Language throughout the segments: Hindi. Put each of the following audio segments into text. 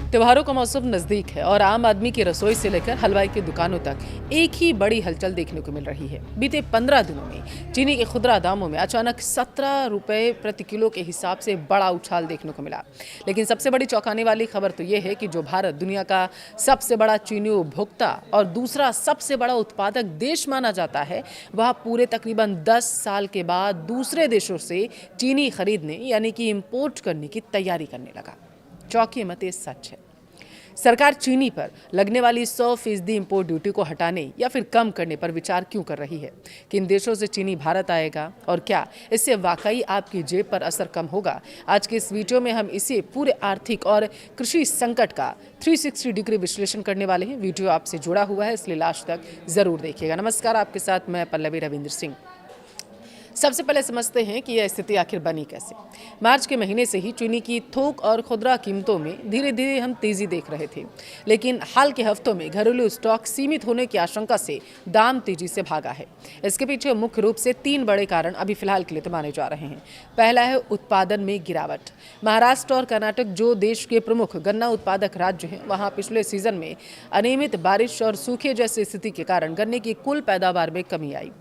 त्योहारों का मौसम नजदीक है और आम आदमी की रसोई से लेकर हलवाई की दुकानों तक एक ही बड़ी हलचल देखने को मिल रही है। बीते 15 दिनों में चीनी के खुदरा दामों में अचानक 17 रुपए प्रति किलो के हिसाब से बड़ा उछाल देखने को मिला। लेकिन सबसे बड़ी चौंकाने वाली खबर तो ये है कि जो भारत दुनिया का सबसे बड़ा चीनी उपभोक्ता और दूसरा सबसे बड़ा उत्पादक देश माना जाता है, वह पूरे तकरीबन 10 साल के बाद दूसरे देशों से चीनी खरीदने यानी कि इम्पोर्ट करने की तैयारी करने लगा। चौंकी मत ये सच है। सरकार चीनी पर लगने वाली 100% इंपोर्ट ड्यूटी को हटाने या फिर कम करने पर विचार क्यों कर रही है? किन देशों से चीनी भारत आएगा और क्या इससे वाकई आपकी जेब पर असर कम होगा? आज के इस वीडियो में हम इसे पूरे आर्थिक और कृषि संकट का 360 डिग्री विश्लेषण करने वाले हैं। वीडियो आपसे जुड़ा हुआ है, इसलिए लास्ट तक जरूर देखिएगा। नमस्कार, आपके साथ मैं पल्लवी रविंद्र सिंह। सबसे पहले समझते हैं कि यह स्थिति आखिर बनी कैसे। मार्च के महीने से ही चीनी की थोक और खुदरा कीमतों में धीरे धीरे हम तेजी देख रहे थे, लेकिन हाल के हफ्तों में घरेलू स्टॉक सीमित होने की आशंका से दाम तेजी से भागा है। इसके पीछे मुख्य रूप से 3 बड़े कारण अभी फिलहाल के लिए तो माने जा रहे हैं। पहला है उत्पादन में गिरावट। महाराष्ट्र और कर्नाटक, जो देश के प्रमुख गन्ना उत्पादक राज्य हैं, वहाँ पिछले सीजन में अनियमित बारिश और सूखे जैसी स्थिति के कारण गन्ने की कुल पैदावार में कमी आई।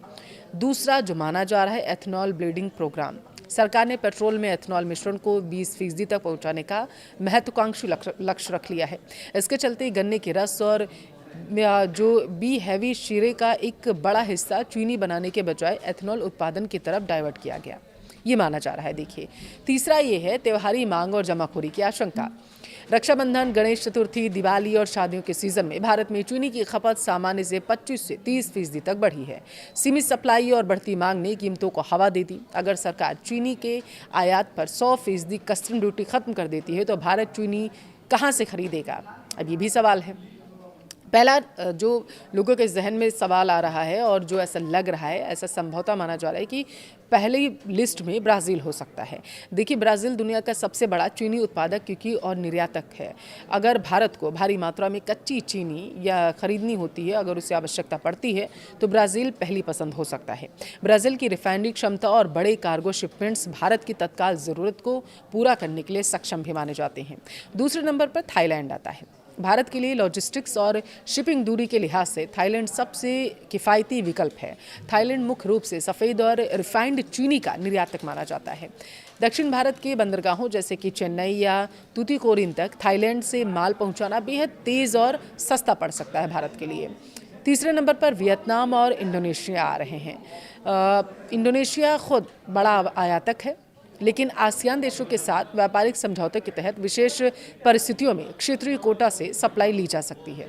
दूसरा जो माना जा रहा है, एथेनॉल ब्लेंडिंग प्रोग्राम। सरकार ने पेट्रोल में एथेनॉल मिश्रण को 20% तक पहुंचाने का महत्वाकांक्षी लक्ष्य रख लिया है। इसके चलते गन्ने के रस और जो बी हैवी शीरे का एक बड़ा हिस्सा चीनी बनाने के बजाय एथेनॉल उत्पादन की तरफ डाइवर्ट किया गया, ये माना जा रहा है। देखिए, तीसरा ये है त्योहारी मांग और जमाखोरी की आशंका। रक्षाबंधन, गणेश चतुर्थी, दिवाली और शादियों के सीजन में भारत में चीनी की खपत सामान्य से 25 से 30% तक बढ़ी है। सीमित सप्लाई और बढ़ती मांग ने कीमतों को हवा दे दी। अगर सरकार चीनी के आयात पर 100% कस्टम ड्यूटी खत्म कर देती है तो भारत चीनी कहां से खरीदेगा? अब ये भी सवाल है। पहला जो लोगों के जहन में सवाल आ रहा है और जो ऐसा लग रहा है, ऐसा संभवतः माना जा रहा है कि पहली लिस्ट में ब्राज़ील हो सकता है। देखिए, ब्राज़ील दुनिया का सबसे बड़ा चीनी उत्पादक क्योंकि और निर्यातक है। अगर भारत को भारी मात्रा में कच्ची चीनी या खरीदनी होती है, अगर उसे आवश्यकता पड़ती है, तो ब्राज़ील पहली पसंद हो सकता है। ब्राज़ील की रिफाइनरी क्षमता और बड़े कार्गो शिपमेंट्स भारत की तत्काल ज़रूरत को पूरा करने के लिए सक्षम भी माने जाते हैं। दूसरे नंबर पर थाईलैंड आता है। भारत के लिए लॉजिस्टिक्स और शिपिंग दूरी के लिहाज से थाईलैंड सबसे किफ़ायती विकल्प है। थाईलैंड मुख्य रूप से सफ़ेद और रिफाइंड चीनी का निर्यातक माना जाता है। दक्षिण भारत के बंदरगाहों जैसे कि चेन्नई या तूतीकोरिन तक थाईलैंड से माल पहुंचाना बेहद तेज़ और सस्ता पड़ सकता है भारत के लिए। तीसरे नंबर पर वियतनाम और इंडोनेशिया आ रहे हैं। इंडोनेशिया खुद बड़ा आयातक है, लेकिन आसियान देशों के साथ व्यापारिक समझौते के तहत विशेष परिस्थितियों में क्षेत्रीय कोटा से सप्लाई ली जा सकती है।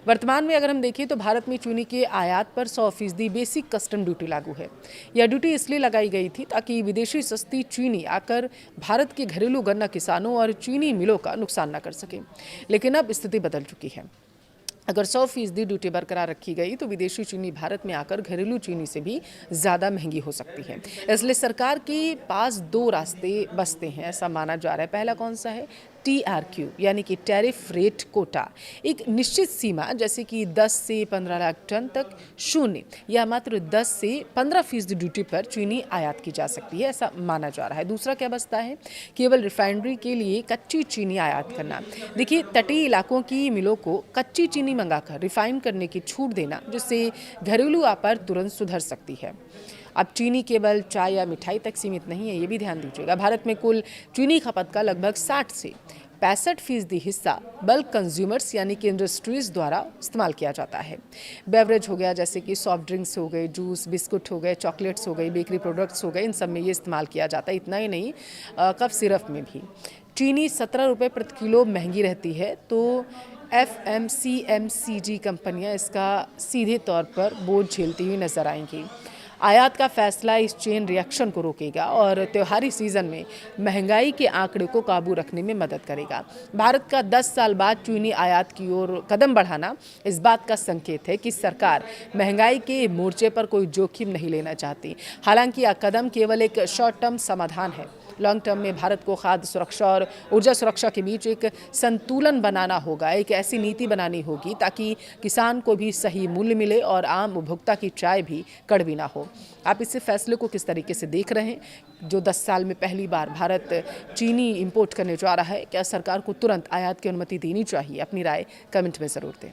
वर्तमान में अगर हम देखें तो भारत में चीनी के आयात पर 100% बेसिक कस्टम ड्यूटी लागू है। यह ड्यूटी इसलिए लगाई गई थी ताकि विदेशी सस्ती चीनी आकर भारत के घरेलू गन्ना किसानों और चीनी मिलों का नुकसान न कर सके। लेकिन अब स्थिति बदल चुकी है। अगर 100% ड्यूटी बरकरार रखी गई तो विदेशी चीनी भारत में आकर घरेलू चीनी से भी ज़्यादा महंगी हो सकती है। इसलिए सरकार के पास 2 रास्ते बचते हैं, ऐसा माना जा रहा है। पहला कौन सा है? TRQ यानी कि टैरिफ रेट कोटा। एक निश्चित सीमा जैसे कि 10 से 15 लाख टन तक शून्य या मात्र 10 से 15% ड्यूटी पर चीनी आयात की जा सकती है, ऐसा माना जा रहा है। दूसरा क्या बचता है? केवल रिफाइनरी के लिए कच्ची चीनी आयात करना। देखिए, तटीय इलाकों की मिलों को कच्ची चीनी मंगाकर रिफाइन करने की छूट देना, जिससे घरेलू आपूर्ति तुरंत सुधर सकती है। अब चीनी केवल चाय या मिठाई तक सीमित नहीं है, ये भी ध्यान दीजिएगा। भारत में कुल चीनी खपत का लगभग 60 से 65% हिस्सा बल्क कंज्यूमर्स यानी कि इंडस्ट्रीज द्वारा इस्तेमाल किया जाता है। बेवरेज हो गया जैसे कि सॉफ्ट ड्रिंक्स हो गए, जूस, बिस्कुट हो गए, चॉकलेट्स हो गई, बेकरी प्रोडक्ट्स हो गए, इन सब में ये इस्तेमाल किया जाता है। इतना ही नहीं, कफ सिरप में भी चीनी 17 रुपये प्रति किलो महंगी रहती है, तो FMCG कंपनियां इसका सीधे तौर पर बोझ झेलती हुई नजर आएंगी। आयात का फैसला इस चेन रिएक्शन को रोकेगा और त्योहारी सीजन में महंगाई के आंकड़े को काबू रखने में मदद करेगा। भारत का 10 साल बाद चीनी आयात की ओर कदम बढ़ाना इस बात का संकेत है कि सरकार महंगाई के मोर्चे पर कोई जोखिम नहीं लेना चाहती। हालांकि यह कदम केवल एक शॉर्ट टर्म समाधान है लॉन्ग टर्म में भारत को खाद्य सुरक्षा और ऊर्जा सुरक्षा के बीच एक संतुलन बनाना होगा, एक ऐसी नीति बनानी होगी ताकि किसान को भी सही मूल्य मिले और आम उपभोक्ता की चाय भी कड़वी ना हो। आप इस फैसले को किस तरीके से देख रहे हैं, जो 10 साल में पहली बार भारत चीनी इंपोर्ट करने जा रहा है? क्या सरकार को तुरंत आयात की अनुमति देनी चाहिए? अपनी राय कमेंट में ज़रूर दें।